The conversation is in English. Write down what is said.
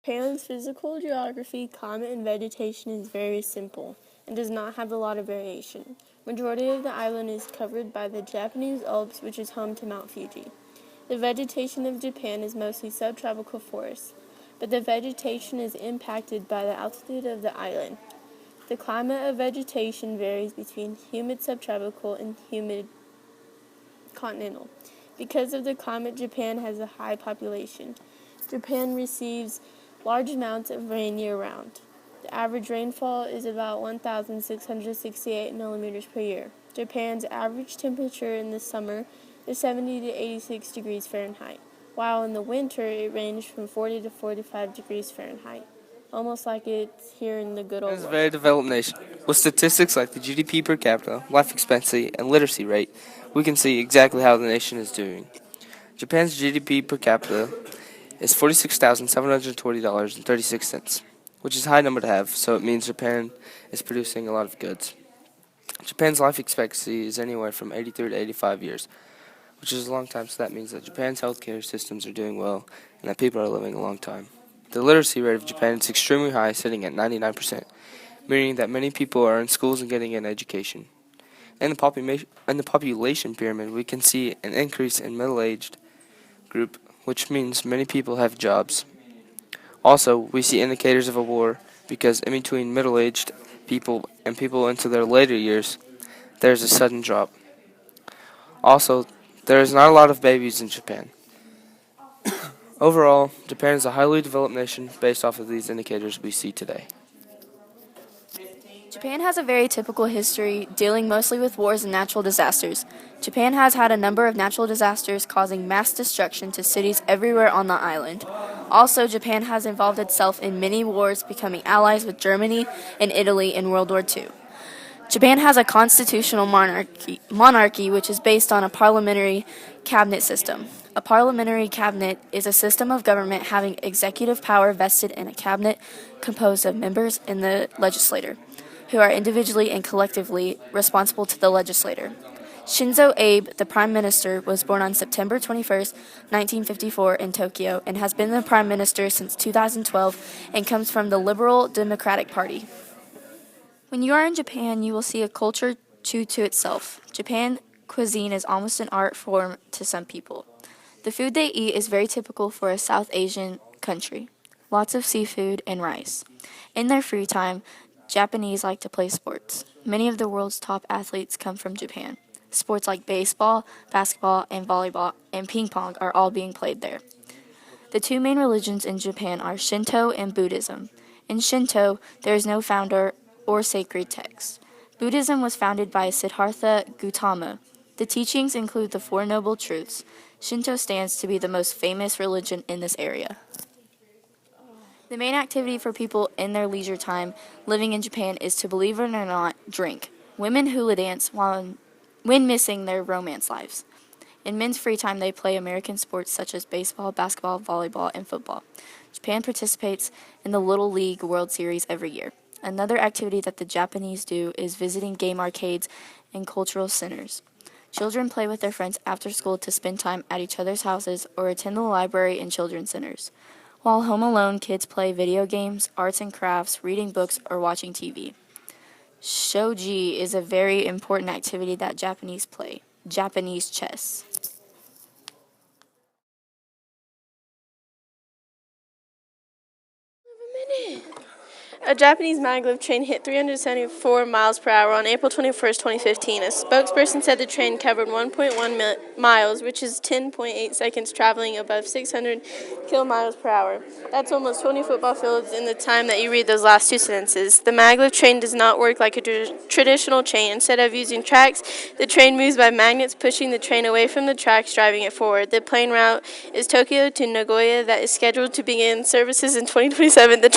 Japan's physical geography, climate, and vegetation is very simple and does not have a lot of variation. Majority of the island is covered by the Japanese Alps, which is home to Mount Fuji. The vegetation of Japan is mostly subtropical forests, but the vegetation is impacted by the altitude of the island. The climate of vegetation varies between humid subtropical and humid continental. Because of the climate, Japan has a high population. Japan receives large amounts of rain year-round. The average rainfall is about 1,668 millimeters per year. Japan's average temperature in the summer is 70 to 86 degrees Fahrenheit, while in the winter it ranged from 40 to 45 degrees Fahrenheit. Almost like it's here in the good old It is a West. very developed nation. With statistics like the GDP per capita, life expectancy, and literacy rate, we can see exactly how the nation is doing. Japan's GDP per capita is $46,720.36, which is a high number to have, so it means Japan is producing a lot of goods. Japan's life expectancy is anywhere from 83 to 85 years, which is a long time, so that means that Japan's healthcare systems are doing well and that people are living a long time. The literacy rate of Japan is extremely high, sitting at 99%, meaning that many people are in schools and getting an education. In the population pyramid, we can see an increase in middle-aged group, which means many people have jobs. Also, we see indicators of a war because in between middle-aged people and people into their later years, there's a sudden drop. Also, there is not a lot of babies in Japan. Overall, Japan is a highly developed nation based off of these indicators we see today. Japan has a very typical history, dealing mostly with wars and natural disasters. Japan has had a number of natural disasters causing mass destruction to cities everywhere on the island. Also, Japan has involved itself in many wars, becoming allies with Germany and Italy in World War II. Japan has a constitutional monarchy which is based on a parliamentary cabinet system. A parliamentary cabinet is a system of government having executive power vested in a cabinet composed of members in the legislature, who are individually and collectively responsible to the legislator. Shinzo Abe, the Prime Minister, was born on September 21, 1954 in Tokyo and has been the Prime Minister since 2012 and comes from the Liberal Democratic Party. When you are in Japan, you will see a culture true to itself. Japan cuisine is almost an art form to some people. The food they eat is very typical for a South Asian country. Lots of seafood and rice. In their free time, Japanese like to play sports. Many of the world's top athletes come from Japan. Sports like baseball, basketball, and volleyball, and ping pong are all being played there. The two main religions in Japan are Shinto and Buddhism. In Shinto, there is no founder or sacred text. Buddhism was founded by Siddhartha Gautama. The teachings include the Four Noble Truths. Shinto stands to be the most famous religion in this area. The main activity for people in their leisure time living in Japan is to, believe it or not, drink. Women hula dance when missing their romance lives. In men's free time, they play American sports such as baseball, basketball, volleyball, and football. Japan participates in the Little League World Series every year. Another activity that the Japanese do is visiting game arcades and cultural centers. Children play with their friends after school to spend time at each other's houses or attend the library and children's centers. While home alone, kids play video games, arts and crafts, reading books, or watching TV. Shogi is a very important activity that Japanese play, Japanese chess. A Japanese maglev train hit 374 miles per hour on April 21, 2015. A spokesperson said the train covered 1.1 miles, which is 10.8 seconds, traveling above 600 kilometers per hour. That's almost 20 football fields in the time that you read those last two sentences. The maglev train does not work like a traditional train. Instead of using tracks, the train moves by magnets, pushing the train away from the tracks, driving it forward. The plane route is Tokyo to Nagoya that is scheduled to begin services in 2027. The